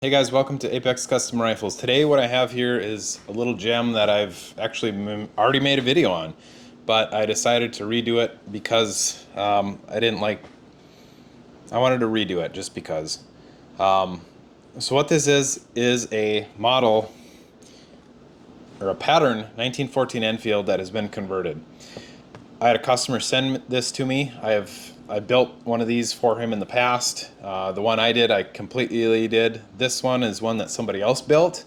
Hey guys, welcome to Apex Custom Rifles. Today what I have here is a little gem that I've actually already made a video on, but I decided to redo it because I wanted to redo it just because. So what this is a model or a pattern 1914 Enfield that has been converted. I had a customer send this to me. I built one of these for him in the past. The one I did, I completely did. This one is one that somebody else built,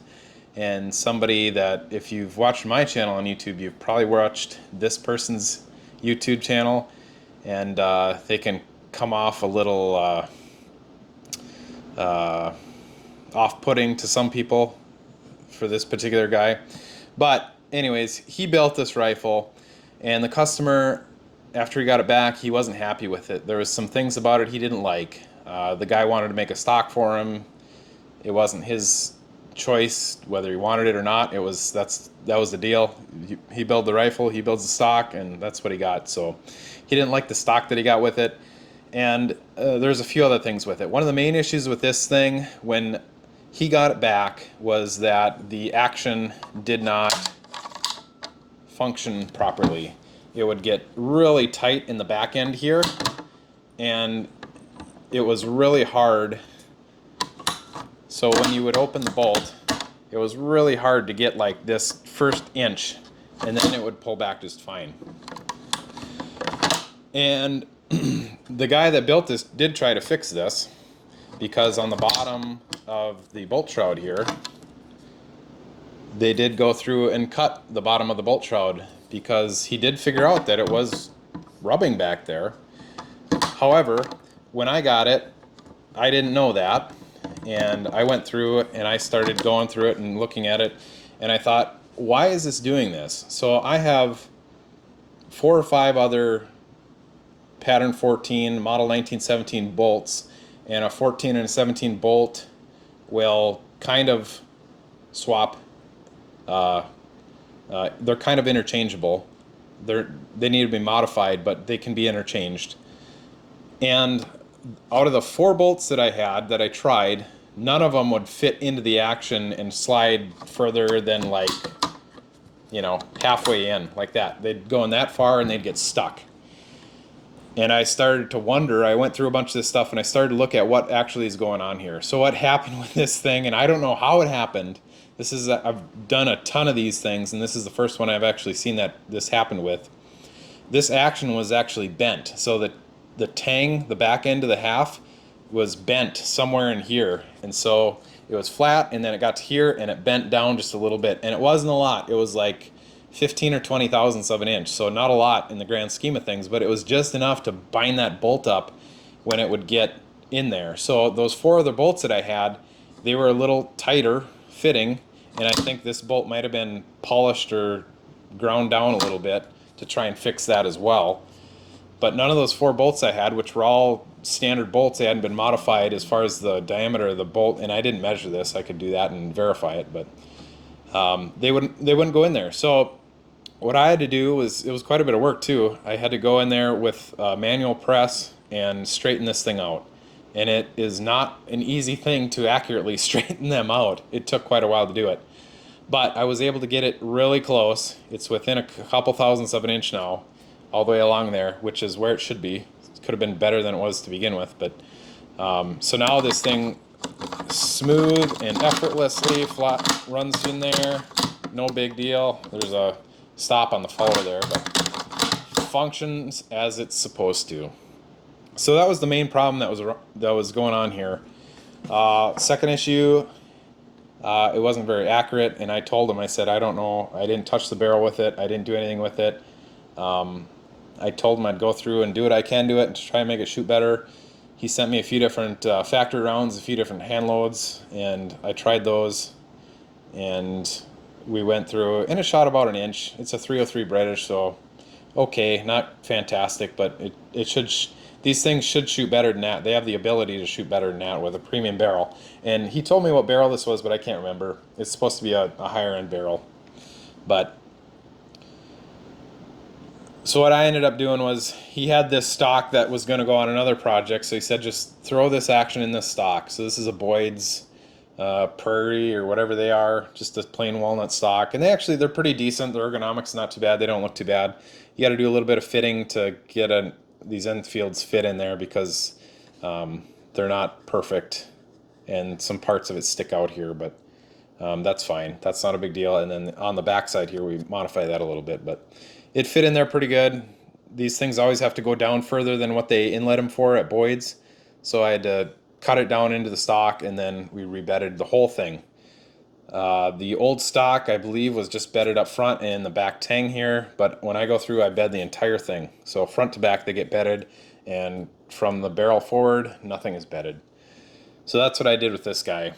and somebody that, if you've watched my channel on YouTube, you've probably watched this person's YouTube channel, and they can come off a little off-putting to some people for this particular guy. But anyways, he built this rifle, and the customer, after he got it back, he wasn't happy with it. There was some things about it he didn't like. The guy wanted to make a stock for him. It wasn't his choice whether he wanted it or not. That was the deal. He built the rifle, he builds the stock, and that's what he got. So he didn't like the stock that he got with it. And there's a few other things with it. One of the main issues with this thing when he got it back was that the action did not function properly. It would get really tight in the back end here, and it was really hard. So when you would open the bolt, it was really hard to get like this first inch, and then it would pull back just fine. And the guy that built this did try to fix this, because on the bottom of the bolt shroud here, they did go through and cut the bottom of the bolt shroud, because he did figure out that it was rubbing back there. However, when I got it, I didn't know that, and I went through it and I started going through it and looking at it, and I thought, why is this doing this? So I have 4 or 5 other pattern 14 model 1917 bolts, and a 14 and a 17 bolt will kind of swap. They're kind of interchangeable. They need to be modified, but they can be interchanged. And out of the 4 bolts that I had that I tried, none of them would fit into the action and slide further than like, halfway in like that. They'd go in that far and they'd get stuck. And I started to wonder, I went through a bunch of this stuff and I started to look at what actually is going on here. So what happened with this thing, and I don't know how it happened. I've done a ton of these things, and this is the first one I've actually seen that this happened with. This action was actually bent, so that the tang, the back end of the half, was bent somewhere in here, and so it was flat, and then it got to here, and it bent down just a little bit, and it wasn't a lot. It was like 15 or 20 thousandths of an inch, so not a lot in the grand scheme of things, but it was just enough to bind that bolt up when it would get in there. So those 4 other bolts that I had, they were a little tighter fitting, and I think this bolt might have been polished or ground down a little bit to try and fix that as well. But none of those 4 bolts I had, which were all standard bolts, they hadn't been modified as far as the diameter of the bolt, and I didn't measure this. I could do that and verify it, but they wouldn't go in there. So what I had to do was, it was quite a bit of work too. I had to go in there with a manual press and straighten this thing out. And it is not an easy thing to accurately straighten them out. It took quite a while to do it. But I was able to get it really close. It's within a couple thousandths of an inch now, all the way along there, which is where it should be. It could have been better than it was to begin with. But so now this thing, smooth and effortlessly flat, runs in there. No big deal. There's a stop on the follower there, but functions as it's supposed to. So that was the main problem that was going on here. Second issue, it wasn't very accurate, and I told him, I said, I don't know, I didn't touch the barrel with it, I didn't do anything with it. I told him I'd go through and do what I can do it to try and make it shoot better. He sent me a few different factory rounds, a few different hand loads, and I tried those, and we went through, and it shot about an inch. It's a 303 British, so okay, not fantastic, but it should. These things should shoot better than that. They have the ability to shoot better than that with a premium barrel. And he told me what barrel this was, but I can't remember. It's supposed to be a higher end barrel. But so what I ended up doing was, he had this stock that was going to go on another project. So he said, just throw this action in this stock. So this is a Boyd's Prairie or whatever they are, just a plain walnut stock. And they're pretty decent. The ergonomics not too bad. They don't look too bad. You got to do a little bit of fitting to get these Enfields fit in there because they're not perfect, and some parts of it stick out here, but that's fine. That's not a big deal. And then on the back side here, we modify that a little bit, but it fit in there pretty good. These things always have to go down further than what they inlet them for at Boyd's, so I had to cut it down into the stock, and then we rebedded the whole thing. The old stock, I believe, was just bedded up front and the back tang here, but when I go through, I bed the entire thing. So front to back, they get bedded, and from the barrel forward, nothing is bedded. So that's what I did with this guy.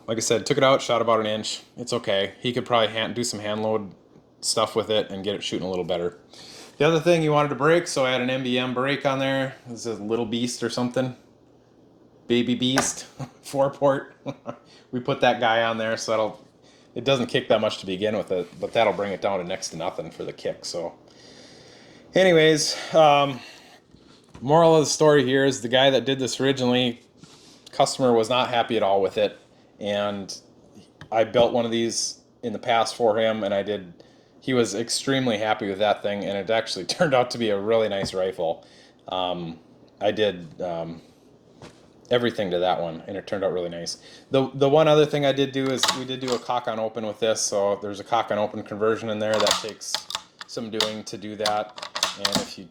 Like I said, took it out, shot about an inch. It's okay. He could probably do some hand load stuff with it and get it shooting a little better. The other thing you wanted to brake, so I had an MBM brake on there. This is a little beast or something. Baby beast, 4-port. We put that guy on there, so it doesn't kick that much to begin with it, but that'll bring it down to next to nothing for the kick. So anyways, moral of the story here is the guy that did this originally, customer was not happy at all with it, and I built one of these in the past for him, and he was extremely happy with that thing, and it actually turned out to be a really nice rifle. I did everything to that one, and it turned out really nice. The one other thing I did do is we did do a cock on open with this, so there's a cock on open conversion in there that takes some doing to do that. And if you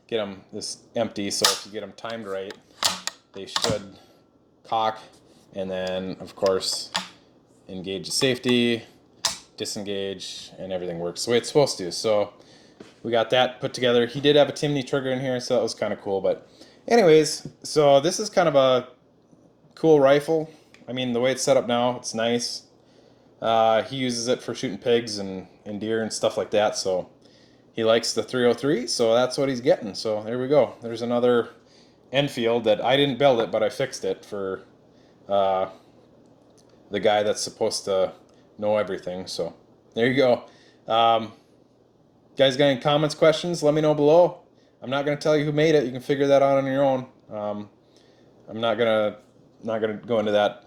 get them this empty, so if you get them timed right, they should cock, and then of course engage the safety, disengage, and everything works the way it's supposed to. So we got that put together. He did have a Timney trigger in here, so that was kind of cool. But anyways, so this is kind of a cool rifle. I mean, the way it's set up now, it's nice. He uses it for shooting pigs and deer and stuff like that, so he likes the 303, so that's what he's getting. So there we go. There's another Enfield that I didn't build it, but I fixed it for the guy that's supposed to know everything. So there you go. Guys got any comments, questions? Let me know below. I'm not going to tell you who made it. You can figure that out on your own. I'm not gonna go into that.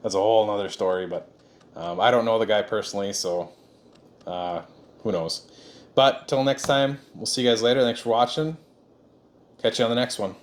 That's a whole nother story, but I don't know the guy personally, so who knows. But till next time, we'll see you guys later. Thanks for watching. Catch you on the next one.